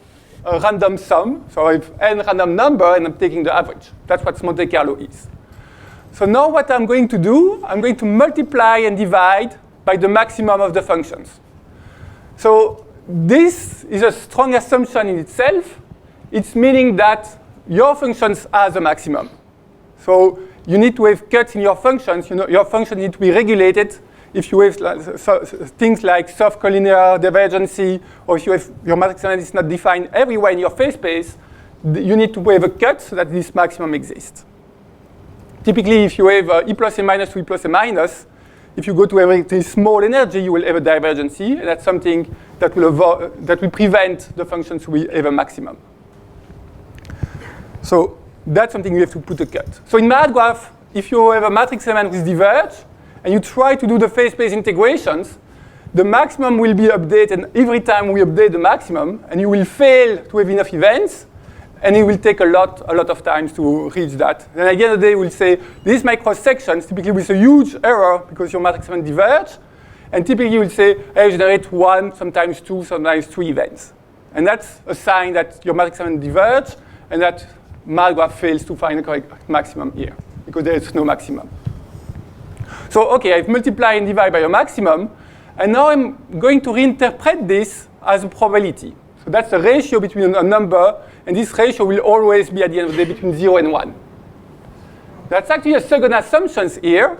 a random sum. So I have n random number, and I'm taking the average. That's what Monte-Carlo is. So now what I'm going to do, I'm going to multiply and divide by the maximum of the functions. So this is a strong assumption in itself. It's meaning that your functions are the maximum. So you need to have cuts in your functions. You know, your functions need to be regulated. If you have things like soft collinear divergency, or if you have your matrix element is not defined everywhere in your phase space, you need to have a cut so that this maximum exists. Typically, if you have E plus A minus to E plus A minus, if you go to a very small energy, you will have a divergency, and that's something that will prevent the function to have a maximum. So that's something you have to put a cut. So in my graph, if you have a matrix element which diverges, and you try to do the phase space integrations, the maximum will be updated every time we update the maximum, and you will fail to have enough events, and it will take a lot of times to reach that. Then at the end of the day, we'll say, this is my cross-sections, typically with a huge error because your matrix element diverge, and typically you will say, I generate 1, sometimes 2, sometimes 3 events. And that's a sign that your matrix element diverge, and that my graph fails to find a correct maximum here, because there is no maximum. So, okay, I've multiplied and divided by a maximum, and now I'm going to reinterpret this as a probability. So that's the ratio between a number, and this ratio will always be at the end of the day between 0 and 1. That's actually a second assumption here.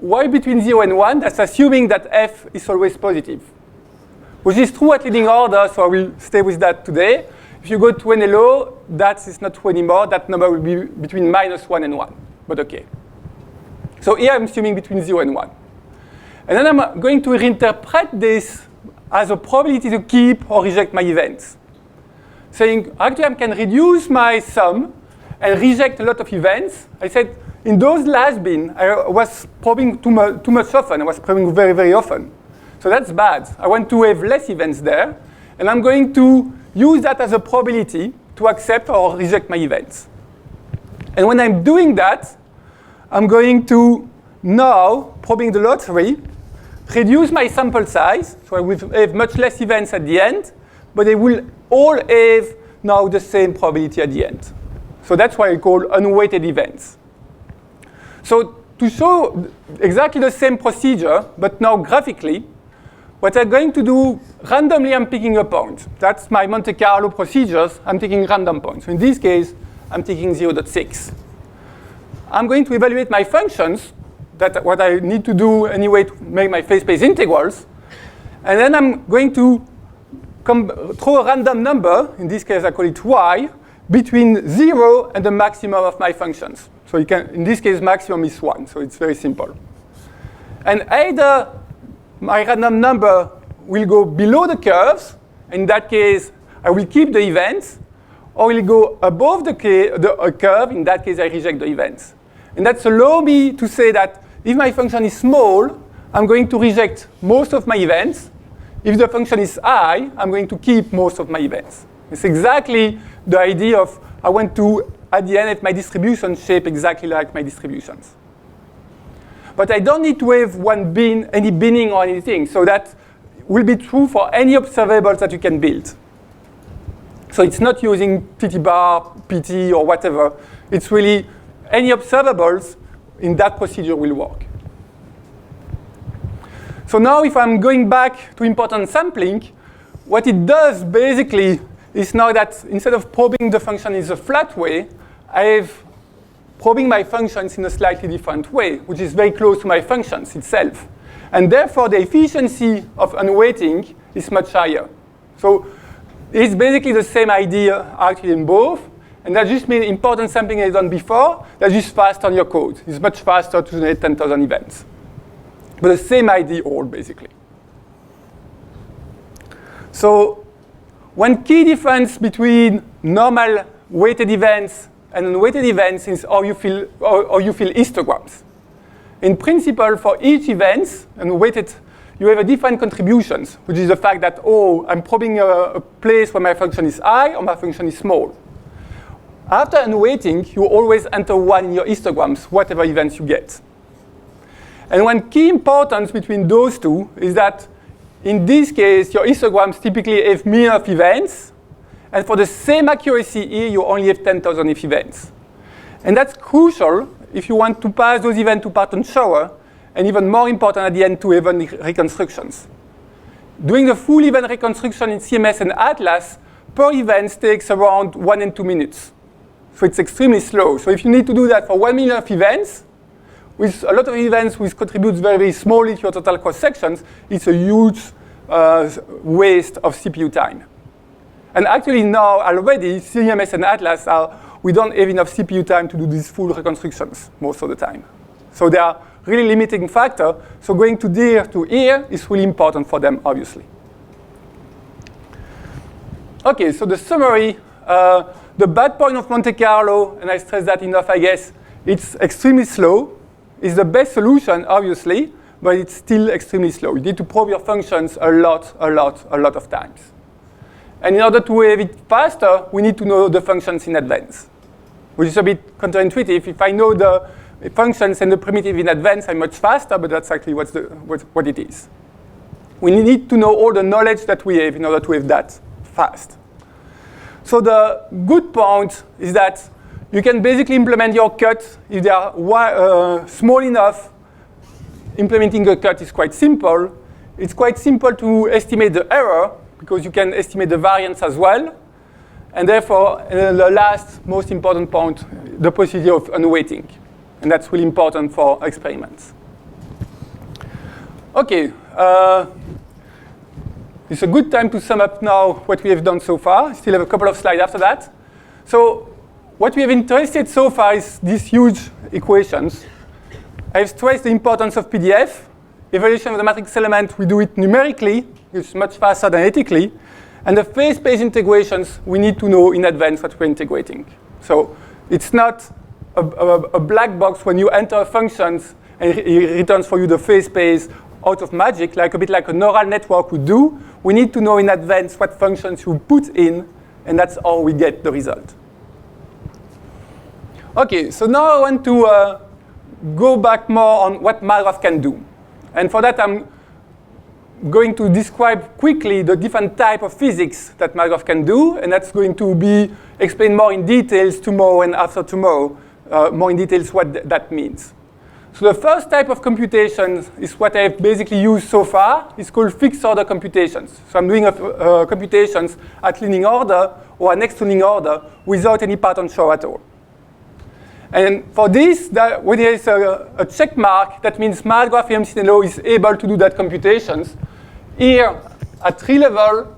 Why between 0 and 1? That's assuming that f is always positive, which is true at leading order, so I will stay with that today. If you go to NLO, that is not true anymore. That number will be between -1 and 1, but okay. So here I'm assuming between 0 and 1. And then I'm going to reinterpret this as a probability to keep or reject my events. Saying, actually, I can reduce my sum and reject a lot of events. I said, in those last bin, I was probing too much often. I was probing very, very often. So that's bad. I want to have less events there. And I'm going to use that as a probability to accept or reject my events. And when I'm doing that, I'm going to now, probing the lottery, reduce my sample size. So I will have much less events at the end, but they will all have now the same probability at the end. So that's why I call unweighted events. So to show exactly the same procedure, but now graphically, what I'm going to do, randomly I'm picking a point. That's my Monte-Carlo procedures. I'm taking random points. So in this case, I'm taking 0.6. I'm going to evaluate my functions, that what I need to do anyway to make my phase space integrals. And then I'm going to throw a random number, in this case I call it y, between 0 and the maximum of my functions. So you can, in this case, maximum is 1, so it's very simple. And either my random number will go below the curves, in that case I will keep the events, or will go above the curve, in that case I reject the events. And that's allow me to say that if my function is small, I'm going to reject most of my events. If the function is high, I'm going to keep most of my events. It's exactly the idea of I want to, at the end, have my distribution shape exactly like my distributions. But I don't need to have one bin, any binning or anything. So that will be true for any observables that you can build. So it's not using TT bar, PT, or whatever. It's really any observables in that procedure will work. So now if I'm going back to importance sampling, what it does basically is now that instead of probing the function in a flat way, I'm probing my functions in a slightly different way, which is very close to my functions itself. And therefore, the efficiency of unweighting is much higher. So it's basically the same idea actually in both. And that just means importance sampling is done before. That's just faster on your code. It's much faster to generate 10,000 events. But the same idea all, basically. So one key difference between normal weighted events and unweighted events is how you fill histograms. In principle, for each event, unweighted, you have a different contributions, which is the fact that, oh, I'm probing a place where my function is high or my function is small. After unweighting, you always enter 1 in your histograms, whatever events you get. And one key importance between those two is that in this case, your histograms typically have million of events. And for the same accuracy here, you only have 10,000 events. And that's crucial if you want to pass those events to pattern shower, and even more important at the end, to event reconstructions. Doing the full event reconstruction in CMS and Atlas per event takes around 1 and 2 minutes. So it's extremely slow. So if you need to do that for 1 million of events, with a lot of events which contributes very, very smallly to your total cross sections, it's a huge waste of CPU time. And actually now already, CMS and Atlas we don't have enough CPU time to do these full reconstructions most of the time. So they are really limiting factor. So going to there to here is really important for them, obviously. Okay, so the summary, the bad point of Monte-Carlo, and I stress that enough, I guess, it's extremely slow. It's the best solution, obviously, but it's still extremely slow. You need to probe your functions a lot of times. And in order to have it faster, we need to know the functions in advance, which is a bit counterintuitive. If I know the functions and the primitive in advance, I'm much faster, but that's actually what it is. We need to know all the knowledge that we have in order to have that fast. So the good point is that you can basically implement your cut if they are small enough. Implementing a cut is quite simple. It's quite simple to estimate the error because you can estimate the variance as well. And therefore, the last most important point, the procedure of unweighting. And that's really important for experiments. Okay. It's a good time to sum up now what we have done so far. I still have a couple of slides after that. So what we have interested so far is these huge equations. I've stressed the importance of PDF. Evaluation of the matrix element, we do it numerically. It's much faster than ethically. And the phase space integrations, we need to know in advance what we're integrating. So it's not a black box when you enter functions and it returns for you the phase space out of magic, like a bit like a neural network would do. We need to know in advance what functions you put in, and that's how we get the result. Okay, so now I want to go back more on what MATLAB can do. And for that, I'm going to describe quickly the different type of physics that MATLAB can do, and that's going to be explained more in details tomorrow and after tomorrow, more in details what that means. So the first type of computation is what I've basically used so far. It's called fixed order computations. So I'm doing computations at linear order or next to linear order without any pattern show at all. And for this, when there is a check mark, that means MATLAB MCNLO is able to do that computations. Here at tree level,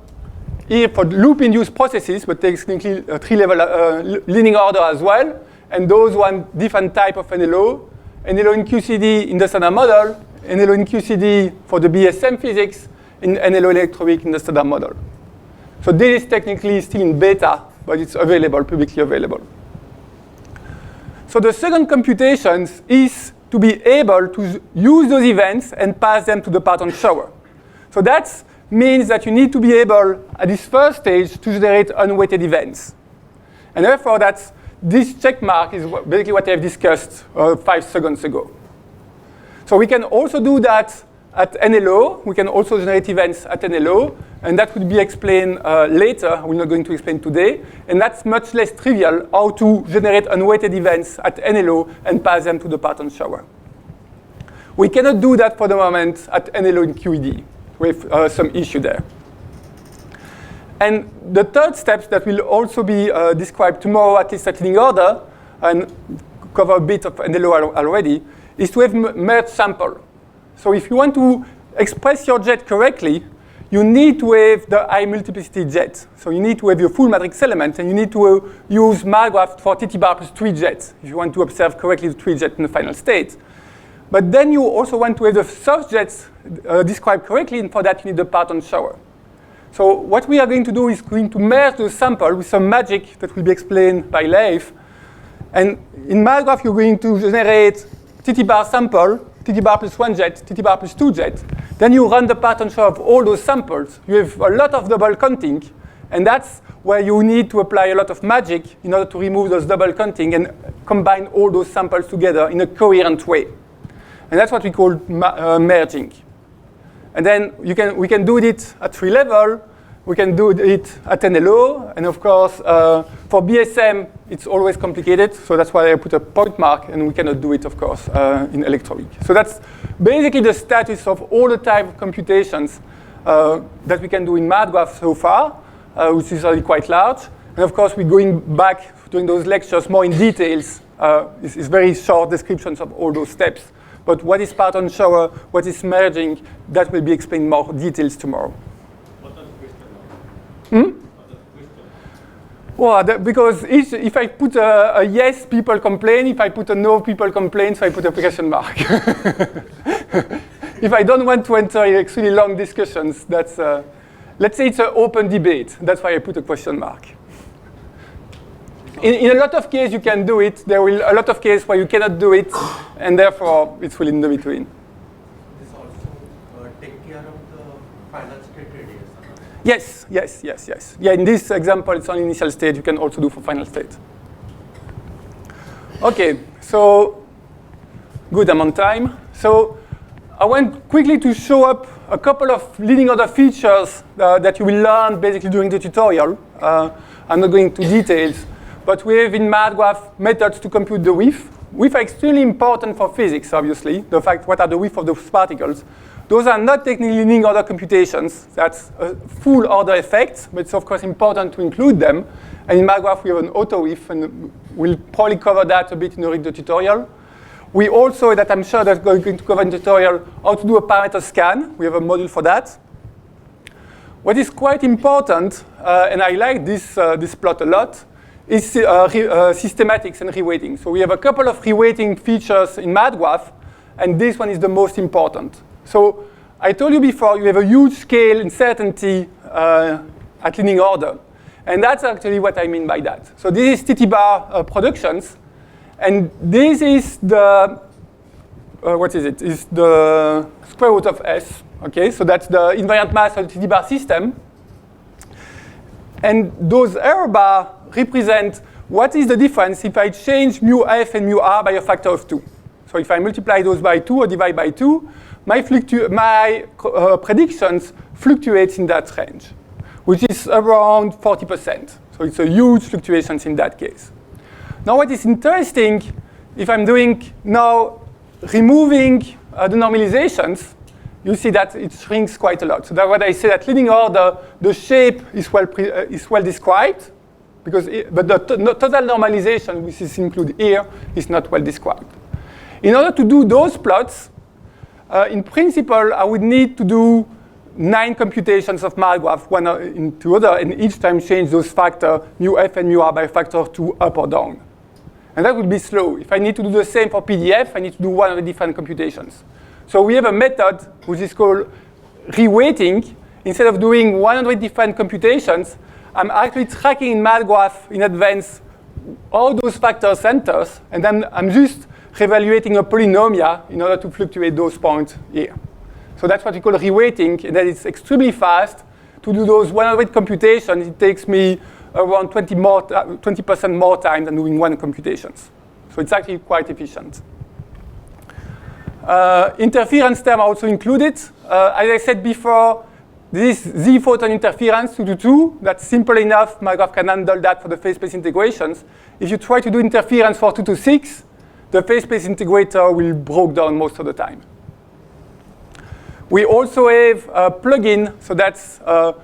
here for loop-induced processes, but technically a tree-level linear order as well. And those one different type of NLO. NLO in QCD in the standard model, NLO in QCD for the BSM physics, and NLO electroweak in the standard model. So this is technically still in beta, but it's available, publicly available. So the second computation is to be able to use those events and pass them to the pattern shower. So that means that you need to be able, at this first stage, to generate unweighted events. And therefore, this check mark is basically what I've discussed 5 seconds ago. So we can also do that at NLO. We can also generate events at NLO, and that will be explained later. We're not going to explain today. And that's much less trivial how to generate unweighted events at NLO and pass them to the parton shower. We cannot do that for the moment at NLO in QED with some issue there. And the third step that will also be described tomorrow, at least at leading order, and cover a bit of NLO already, is to have merged sample. So if you want to express your jet correctly, you need to have the high multiplicity jet. So you need to have your full matrix element, and you need to use Markgraph for TT bar plus 3 jets if you want to observe correctly the 3 jet in the final state. But then you also want to have the source jets described correctly, and for that you need the parton shower. So what we are going to do is going to merge the sample with some magic that will be explained by Leif. And in Markgraph, you're going to generate TT bar sample, TT bar plus 1 jet, TT bar plus 2 jet. Then you run the parton shower of all those samples. You have a lot of double counting, and that's where you need to apply a lot of magic in order to remove those double counting and combine all those samples together in a coherent way. And that's what we call merging. And then we can do it at 3 levels. We can do it at NLO. And of course, for BSM, it's always complicated. So that's why I put a point mark. And we cannot do it, of course, in electroweak. So that's basically the status of all the type of computations that we can do in Markgraph so far, which is already quite large. And of course, we're going back during those lectures more in details. It's very short descriptions of all those steps. But what is parton shower, what is merging, that will be explained more details tomorrow. What does question mean? Well, because if I put a yes, people complain. If I put a no, people complain. So I put a question mark. If I don't want to enter extremely long discussions, that's, let's say it's an open debate. That's why I put a question mark. In a lot of cases, you can do it. There will a lot of cases where you cannot do it, and therefore, it's really in the between. This also take care of the final state radius. Yes, yes, yes, yes. Yeah, in this example, it's on initial state. You can also do for final state. OK, so good, I'm on time. So I want quickly to show up a couple of leading order features that you will learn basically during the tutorial. I'm not going into details. But we have in Markgraph methods to compute the width. Width are extremely important for physics, obviously, the fact what are the width of those particles. Those are not technically leading order computations. That's a full order effect, but it's of course important to include them. And in Markgraph, we have an auto width, and we'll probably cover that a bit in the tutorial. We also, that I'm sure that we're going to cover in the tutorial, how to do a parameter scan. We have a module for that. What is quite important, and I like this plot a lot, is systematics and reweighting. So we have a couple of reweighting features in Markgraph, and this one is the most important. So I told you before, you have a huge scale uncertainty at leading order. And that's actually what I mean by that. So this is TT bar productions, and this is the, what is it? It's the square root of S. Okay, so that's the invariant mass of the TT bar system. And those error bar represent what is the difference if I change mu f and mu r by a factor of 2. So if I multiply those by 2 or divide by 2, my predictions fluctuate in that range, which is around 40%. So it's a huge fluctuations in that case. Now what is interesting, if I'm doing now removing the normalizations, you see that it shrinks quite a lot. So that's what I say, that leading order, the shape is well described, but the total normalization, which is included here, is not well described. In order to do those plots, in principle, I would need to do 9 computations of Markgraph, one into other, and each time change those factors, mu f and mu r, by a factor of 2 up or down. And that would be slow. If I need to do the same for PDF, I need to do 100 different computations. So we have a method which is called reweighting. Instead of doing 100 different computations, I'm actually tracking in Markgraph in advance all those factor centers, and then I'm just reevaluating a polynomial in order to fluctuate those points here. So that's what we call reweighting, and that is extremely fast. To do those 100 computations, it takes me around 20% more time than doing 1 computations. So it's actually quite efficient. Interference terms are also included. As I said before, this Z photon interference 2 to 2, that's simple enough. My graph can handle that for the phase space integrations. If you try to do interference for 2 to 6, the phase space integrator will break down most of the time. We also have a plugin, so that's a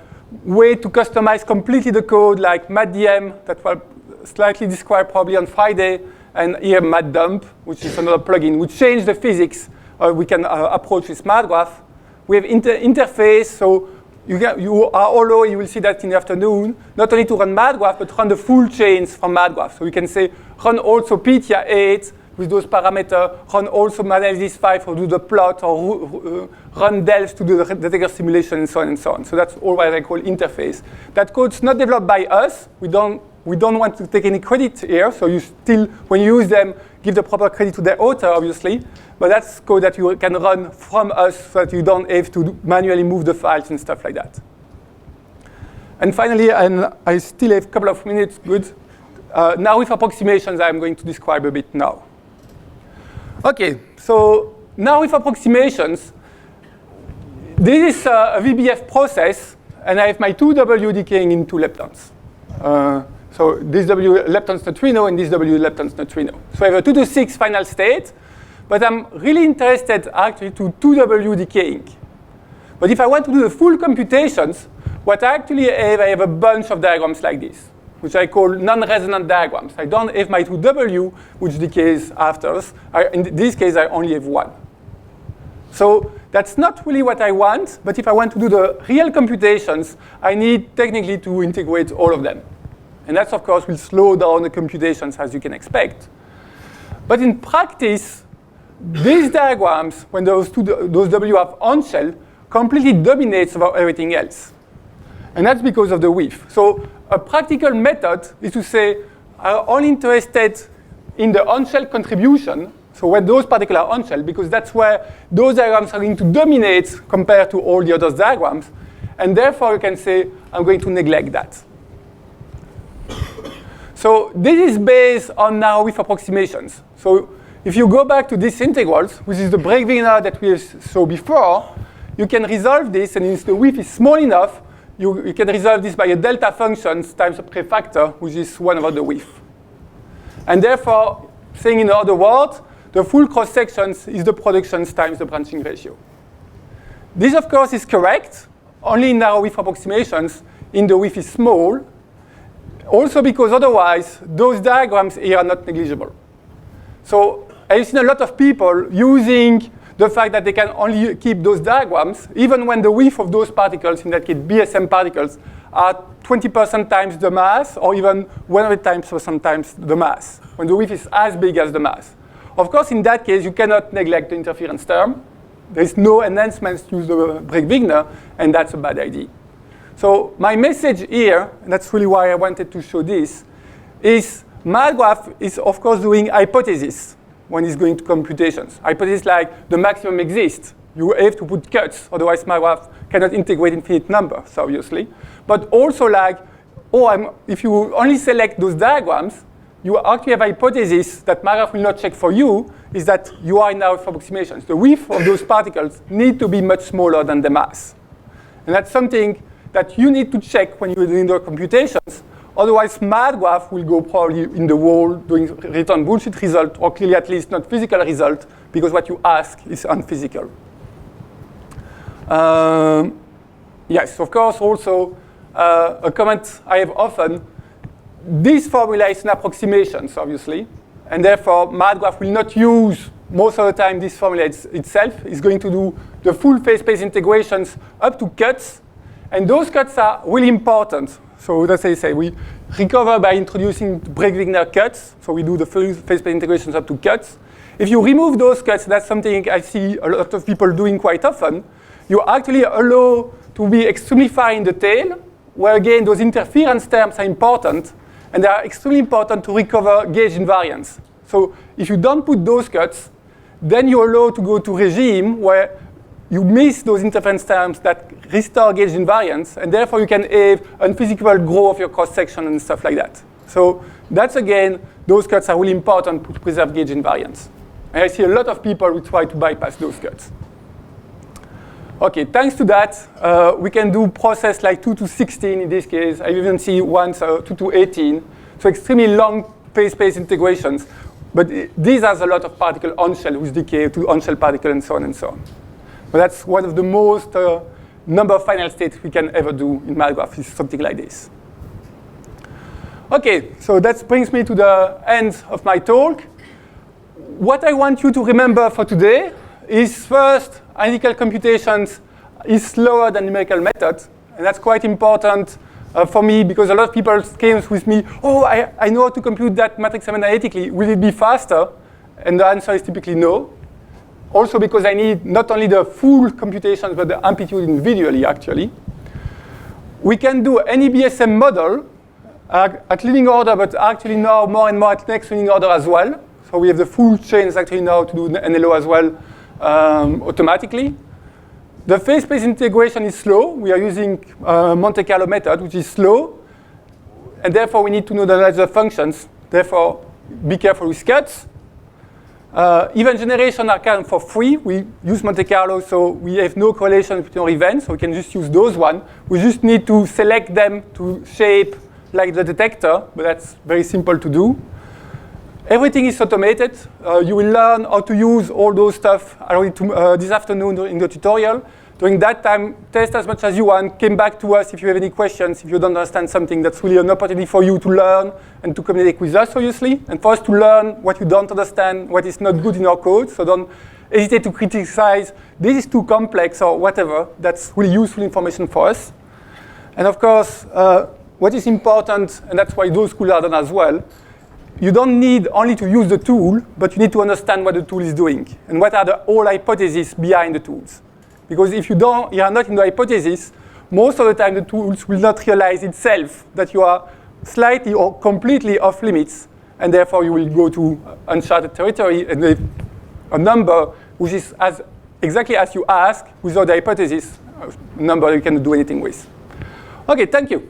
way to customize completely the code, like MatDM, that will slightly described probably on Friday, and here MatDump, which is another plugin, which change the physics we can approach with MatGraph. We have interface, so you are all, you will see that in the afternoon, not only to run MatGraph, but run the full chains from MatGraph. So we can say, run also PTIA 8 with those parameters, run also Analysis 5 to do the plot, or run DELF to do the detector simulation, and so on and so on. So that's all what I call interface. That code's not developed by us. We don't want to take any credit here, so you still, when you use them, give the proper credit to the author, obviously. But that's code that you can run from us so that you don't have to manually move the files and stuff like that. And finally, and I still have a couple of minutes, good. Now with approximations, I'm going to describe a bit now. OK, so now with approximations, this is a VBF process, and I have my 2W decaying in 2 leptons. So this W leptons neutrino and this W leptons neutrino. So I have a 2 to 6 final state, but I'm really interested actually to 2W decaying. But if I want to do the full computations, what I actually have, I have a bunch of diagrams like this, which I call non-resonant diagrams. I don't have my 2W, which decays after. In this case, I only have 1. So that's not really what I want, but if I want to do the real computations, I need technically to integrate all of them. And that, of course, will slow down the computations, as you can expect. But in practice, these diagrams, when those W are on shell, completely dominates over everything else. And that's because of the width. So a practical method is to say, I'm only interested in the on-shell contribution, so when those particles are on-shell, because that's where those diagrams are going to dominate compared to all the other diagrams. And therefore, you can say, I'm going to neglect that. So this is based on now with approximations. So if you go back to these integrals, which is the break-Wigner that we saw before, you can resolve this, and if the width is small enough, you can resolve this by a delta function times a prefactor, which is 1 over the width. And therefore, saying in other words, the full cross-sections is the productions times the branching ratio. This, of course, is correct, only now with approximations in the width is small, also because otherwise, those diagrams here are not negligible. So I've seen a lot of people using the fact that they can only keep those diagrams, even when the width of those particles, in that case BSM particles, are 20% times the mass, or even 100% times the mass, when the width is as big as the mass. Of course, in that case, you cannot neglect the interference term. There is no enhancements to use the break-Wigner, and that's a bad idea. So my message here, and that's really why I wanted to show this, is MatGraph is, of course, doing hypotheses when it's going to computations. Hypotheses like the maximum exists. You have to put cuts, otherwise MatGraph cannot integrate infinite numbers, obviously. But also like, if you only select those diagrams, you actually have hypothesis that MatGraph will not check for you, is that you are in our approximations. The width of those particles need to be much smaller than the mass. And that's something that you need to check when you're doing the computations. Otherwise, MatGraph will go probably in the wall doing return bullshit result, or clearly at least not physical result, because what you ask is unphysical. Yes, of course, also a comment I have often, this formula is an approximation, obviously, and therefore MatGraph will not use most of the time this formula itself. It's going to do the full phase space integrations up to cuts, and those cuts are really important. So that's I say, we recover by introducing break-Wigner cuts. So we do the full phase space integrations up to cuts. If you remove those cuts, that's something I see a lot of people doing quite often. You actually allow to be extremely far in the tail, where again, those interference terms are important, and they are extremely important to recover gauge invariance. So if you don't put those cuts, then you're allowed to go to regime where you miss those interference terms that restore gauge invariance, and therefore you can have unphysical growth of your cross-section and stuff like that. So that's, again, those cuts are really important to preserve gauge invariance. And I see a lot of people who try to bypass those cuts. Okay, thanks to that, we can do process like 2 to 16 in this case. I even see once 2 to 18. So extremely long phase-space integrations. But these has a lot of particle on-shell whose decay to on-shell particle and so on and so on. But that's one of the most number of final states we can ever do in math graph is something like this. Okay, so that brings me to the end of my talk. What I want you to remember for today is first, analytical computations is slower than numerical methods. And that's quite important for me because a lot of people came with me, oh, I know how to compute that matrix analytically. Will it be faster? And the answer is typically no. Also because I need not only the full computations, but the amplitude individually, actually. We can do any BSM model at leading order, but actually now more and more at next leading order as well. So we have the full chains actually now to do NLO as well automatically. The phase-space integration is slow. We are using Monte-Carlo method, which is slow. And therefore, we need to know the larger functions. Therefore, be careful with cuts. Event generation are kind of for free. We use Monte-Carlo, so we have no correlation between our events. So we can just use those ones. We just need to select them to shape like the detector, but that's very simple to do. Everything is automated. You will learn how to use all those stuff this afternoon in the tutorial. During that time, test as much as you want. Come back to us if you have any questions. If you don't understand something, that's really an opportunity for you to learn and to communicate with us, obviously. And for us to learn what you don't understand, what is not good in our code. So don't hesitate to criticize. This is too complex or whatever. That's really useful information for us. And of course, what is important, and that's why those schools are done as well, you don't need only to use the tool, but you need to understand what the tool is doing and what are the whole hypotheses behind the tools. Because if you are not in the hypothesis, most of the time the tools will not realize itself that you are slightly or completely off limits, and therefore you will go to uncharted territory and a number which is exactly as you ask without the hypothesis, a number you cannot do anything with. Okay, thank you.